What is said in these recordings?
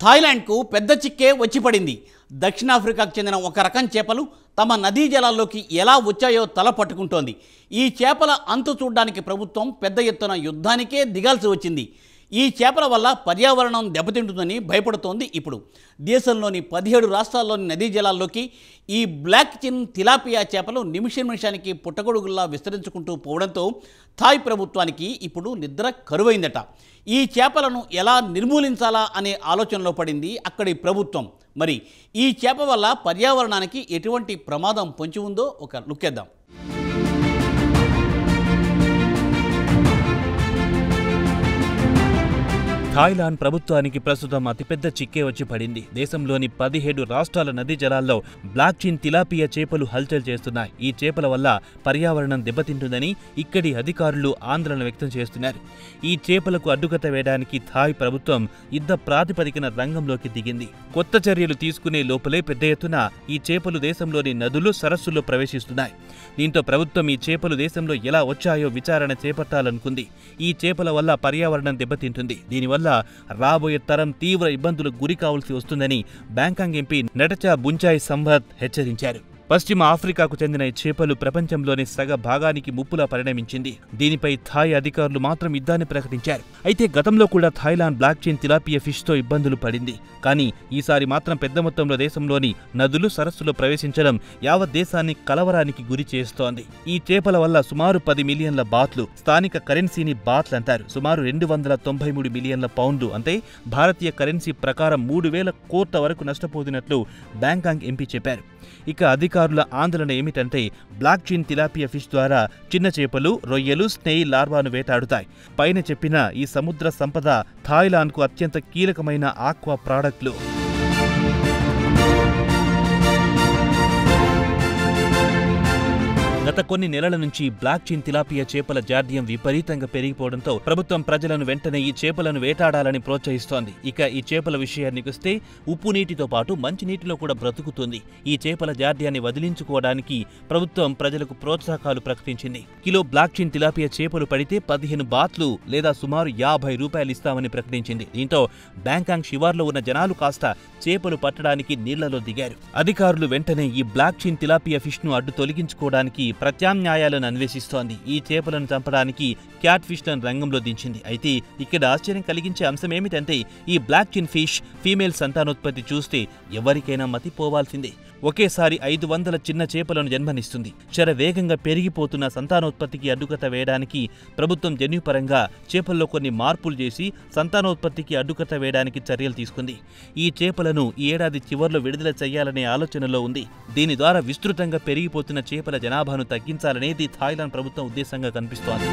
థాయిలాండ్కు పెద్ద చిక్కే వచ్చి పడింది. దక్షిణాఫ్రికాకు చెందిన ఒక రకం చేపలు తమ నదీ జలాల్లోకి ఎలా వచ్చాయో తల పట్టుకుంటోంది. ఈ చేపల అంతు చూడడానికి ప్రభుత్వం పెద్ద ఎత్తున యుద్ధానికే దిగాల్సి వచ్చింది. ఈ చేపల వల్ల పర్యావరణం దెబ్బతింటుందని భయపడుతోంది. ఇప్పుడు దేశంలోని 17 రాష్ట్రాల్లోని నదీ జలాల్లోకి ఈ బ్లాక్ చిన్ తిలాపియా చేపలు నిమిషానికి పుట్టగొడుగుల్లా విస్తరించుకుంటూ పోవడంతో థాయ్ ప్రభుత్వానికి ఇప్పుడు నిద్ర కరువైందట. ఈ చేపలను ఎలా నిర్మూలించాలా అనే ఆలోచనలో పడింది అక్కడి ప్రభుత్వం. మరి ఈ చేప వల్ల పర్యావరణానికి ఎటువంటి ప్రమాదం పొంచి ఉందో ఒక లుక్కేద్దాం. థాయిలాండ్ ప్రభుత్వానికి ప్రస్తుతం అతిపెద్ద చిక్కే వచ్చి పడింది. దేశంలోని 17 రాష్ట్రాల నదీ జలాల్లో బ్లాక్ చిన్ తిలాపియా చేపలు హల్చల్ చేస్తున్నాయి. ఈ చేపల వల్ల పర్యావరణం దెబ్బతింటుందని ఇక్కడి అధికారులు ఆందోళన వ్యక్తం చేస్తున్నారు. ఈ చేపలకు అడ్డుకట్ట వేయడానికి థాయ్ ప్రభుత్వం యుద్ధ ప్రాతిపదికన రంగంలోకి దిగింది. కొత్త చర్యలు తీసుకునే లోపలే పెద్ద ఎత్తున ఈ చేపలు దేశంలోని నదులు, సరస్సుల్లో ప్రవేశిస్తున్నాయి. దీంతో ప్రభుత్వం ఈ చేపలు దేశంలో ఎలా వచ్చాయో విచారణ చేపట్టాలనుకుంది. ఈ చేపల వల్ల పర్యావరణం దెబ్బతింటుంది. దీనివల్ల రాబోయే తరం తీవ్ర ఇబ్బందులకు గురి కావాల్సి వస్తుందని బ్యాంకాంగ్ ఎంపీ నటచా బుంచాయ్ సంవత్ హెచ్చరించారు. పశ్చిమ ఆఫ్రికాకు చెందిన ఈ చేపలు ప్రపంచంలోని సగ భాగానికి ముప్పులా పరిణమించింది. దీనిపై థాయ్ అధికారులు మాత్రం యుద్ధాన్ని ప్రకటించారు. అయితే గతంలో కూడా థాయిలాండ్ బ్లాక్ చిన్ తిలాపియా ఫిష్తో ఇబ్బందులు పడింది. కానీ ఈసారి మాత్రం పెద్ద మొత్తంలో దేశంలోని నదులు, సరస్సులో ప్రవేశించడం యావత్ దేశాన్ని కలవరానికి గురి చేస్తోంది. ఈ చేపల వల్ల సుమారు 10 మిలియన్ల బాత్లు, స్థానిక కరెన్సీని బాత్లు అంటారు, సుమారు 293 మిలియన్ల పౌండ్లు అంటే భారతీయ కరెన్సీ ప్రకారం 3000 కోట్ల వరకు నష్టపోతున్నట్లు బ్యాంకాంగ్ ఎంపీ చెప్పారు. ఇక అధికారుల ఆందోళన ఏమిటంటే బ్లాక్ చిన్ తిలాపియా ఫిష్ ద్వారా చిన్న చేపలు, రొయ్యలు, స్నేయిల్ లార్వాను వేటాడుతాయి. పైన చెప్పిన ఈ సముద్ర సంపద థాయిలాండ్కు అత్యంత కీలకమైన ఆక్వా ప్రాడక్టులు. గత కొన్ని నెలల నుంచి బ్లాక్ చిన్ తిలాపియా చేపల జాడ్యం విపరీతంగా పెరిగిపోవడంతో ప్రభుత్వం ప్రజలను వెంటనే ఈ చేపలను వేటాడాలని ప్రోత్సహిస్తోంది. ఇక ఈ చేపల విషయానికి వస్తే ఉప్పు నీటితో పాటు మంచినీటిలో కూడా బ్రతుకుతుంది. ఈ చేపల జాడ్యాన్ని వదిలించుకోవడానికి ప్రభుత్వం ప్రజలకు ప్రోత్సాహకాలు ప్రకటించింది. కిలో బ్లాక్ చిన్ తిలాపియా చేపలు పడితే 15 బాత్లు లేదా సుమారు 50 రూపాయలు ఇస్తామని ప్రకటించింది. దీంతో బ్యాంకాంగ్ శివార్లో ఉన్న జనాలు కాస్త చేపలు పట్టడానికి నీళ్లలో దిగారు. అధికారులు వెంటనే ఈ బ్లాక్ చిన్ తిలాపియా ఫిష్ ను అడ్డు తొలగించుకోవడానికి ప్రత్యామ్నాయాలను అన్వేషిస్తోంది. ఈ చేపలను చంపడానికి క్యాట్ ఫిష్ లను రంగంలో దించింది. అయితే ఇక్కడ ఆశ్చర్యం కలిగించే అంశం ఏమిటంటే ఈ బ్లాక్ చిన్ ఫిష్ ఫీమేల్ సంతానోత్పత్తి చూస్తే ఎవరికైనా మతిపోవాల్సిందే. ఒకేసారి 500 చిన్న చేపలను జన్మనిస్తుంది. శరవేగంగా పెరిగిపోతున్న సంతానోత్పత్తికి అడ్డుకట్ట వేయడానికి ప్రభుత్వం జన్యుపరంగా చేపల్లో కొన్ని మార్పులు చేసి సంతానోత్పత్తికి అడ్డుకట్ట వేయడానికి చర్యలు తీసుకుంది. ఈ చేపలను ఈ ఏడాది చివర్లో విడుదల చేయాలనే ఆలోచనలో ఉంది. దీని ద్వారా విస్తృతంగా పెరిగిపోతున్న చేపల జనాభాను తగ్గించాలనేది థాయిలాండ్ ప్రభుత్వం ఉద్దేశంగా కనిపిస్తోంది.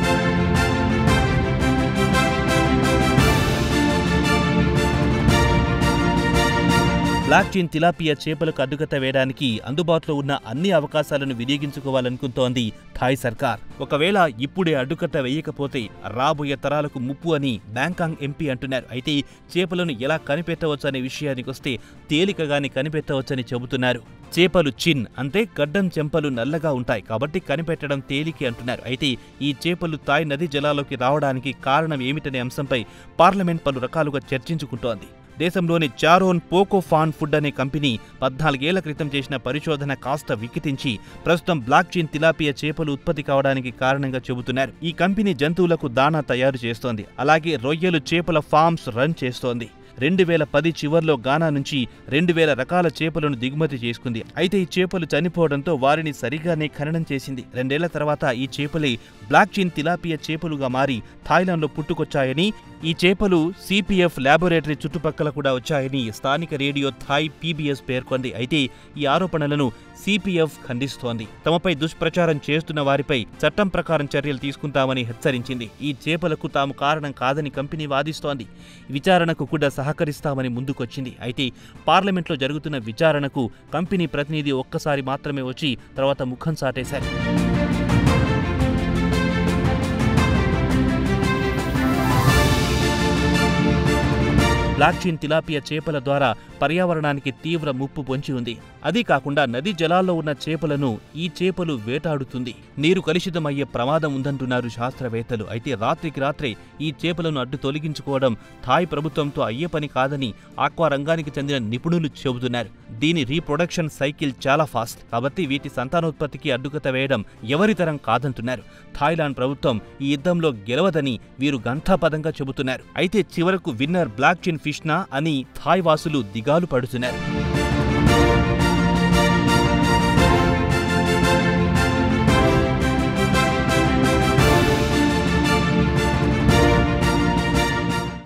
బ్లాక్ చిన్ తిలాపియా చేపలకు అడ్డుకట్ట వేయడానికి అందుబాటులో ఉన్న అన్ని అవకాశాలను వినియోగించుకోవాలనుకుంటోంది థాయ్ సర్కార్. ఒకవేళ ఇప్పుడే అడ్డుకట్ట వేయకపోతే రాబోయే తరాలకు ముప్పు అని బ్యాంకాంగ్ ఎంపీ అంటున్నారు. అయితే చేపలను ఎలా కనిపెట్టవచ్చు అనే విషయానికి వస్తే తేలికగానే కనిపెట్టవచ్చని చెబుతున్నారు. చేపలు చిన్ అంటే గడ్డం చెంపలు నల్లగా ఉంటాయి కాబట్టి కనిపెట్టడం తేలికే అంటున్నారు. అయితే ఈ చేపలు థాయ్ నదీ జలాల్లోకి రావడానికి కారణం ఏమిటనే అంశంపై పార్లమెంట్ పలు రకాలుగా చర్చించుకుంటోంది. దేశంలోని చారోన్ పోకో ఫాన్ ఫుడ్ అనే కంపెనీ 14 ఏళ్ల క్రితం చేసిన పరిశోధన కాస్త వికితించి ప్రస్తుతం బ్లాక్ చిన్ తిలాపియా చేపలు ఉత్పత్తి కావడానికి కారణంగా చెబుతున్నారు. ఈ కంపెనీ జంతువులకు దాణా తయారు చేస్తోంది. అలాగే రొయ్యలు, చేపల ఫార్మ్స్ రన్ చేస్తోంది. 2010 చివర్లో గానా నుంచి 2000 రకాల చేపలను దిగుమతి చేసుకుంది. అయితే ఈ చేపలు చనిపోవడంతో వారిని సరిగానే ఖననం చేసింది. 2 ఏళ్ల తర్వాత ఈ చేపలే బ్లాక్ చిన్ తిలాపియా చేపలుగా మారి థాయిలాండ్లో పుట్టుకొచ్చాయని, ఈ చేపలు సిపిఎఫ్ ల్యాబొరేటరీ చుట్టుపక్కల కూడా వచ్చాయని స్థానిక రేడియో థాయ్ పీబీఎస్ పేర్కొంది. అయితే ఈ ఆరోపణలను సిపిఎఫ్ ఖండిస్తోంది. తమపై దుష్ప్రచారం చేస్తున్న వారిపై చట్టం ప్రకారం చర్యలు తీసుకుంటామని హెచ్చరించింది. ఈ చేపలకు తాము కారణం కాదని కంపెనీ వాదిస్తోంది. విచారణకు కూడా సహకరిస్తామని ముందుకొచ్చింది. అయితే పార్లమెంట్లో జరుగుతున్న విచారణకు కంపెనీ ప్రతినిధి ఒక్కసారి మాత్రమే వచ్చి తర్వాత ముఖం చాటేశారు. బ్లాక్ చైన్ తిలాపియా చేపల ద్వారా పర్యావరణానికి తీవ్ర ముప్పు పొంచి ఉంది. అదీ కాకుండా నదీ జలాల్లో ఉన్న చేపలను ఈ చేపలు వేటాడుతుంది. నీరు కలుషితమయ్యే ప్రమాదం ఉందంటున్నారు శాస్త్రవేత్తలు. అయితే రాత్రికి రాత్రే ఈ చేపలను అడ్డు తొలగించుకోవడం థాయ్ ప్రభుత్వంతో అయ్యే పని కాదని ఆక్వా రంగానికి చెందిన నిపుణులు చెబుతున్నారు. దీని రీప్రొడక్షన్ సైకిల్ చాలా ఫాస్ట్ కాబట్టి వీటి సంతానోత్పత్తికి అడ్డుకత వేయడం ఎవరితరం కాదంటున్నారు. థాయిలాండ్ ప్రభుత్వం ఈ యుద్ధంలో గెలవదని వీరు గంటాపదంగా చెబుతున్నారు. అయితే చివరకు విన్నర్ బ్లాక్ చైన్ ఫిష్నా అని థాయ్ వాసులు దిగాలు పడుతున్నారు.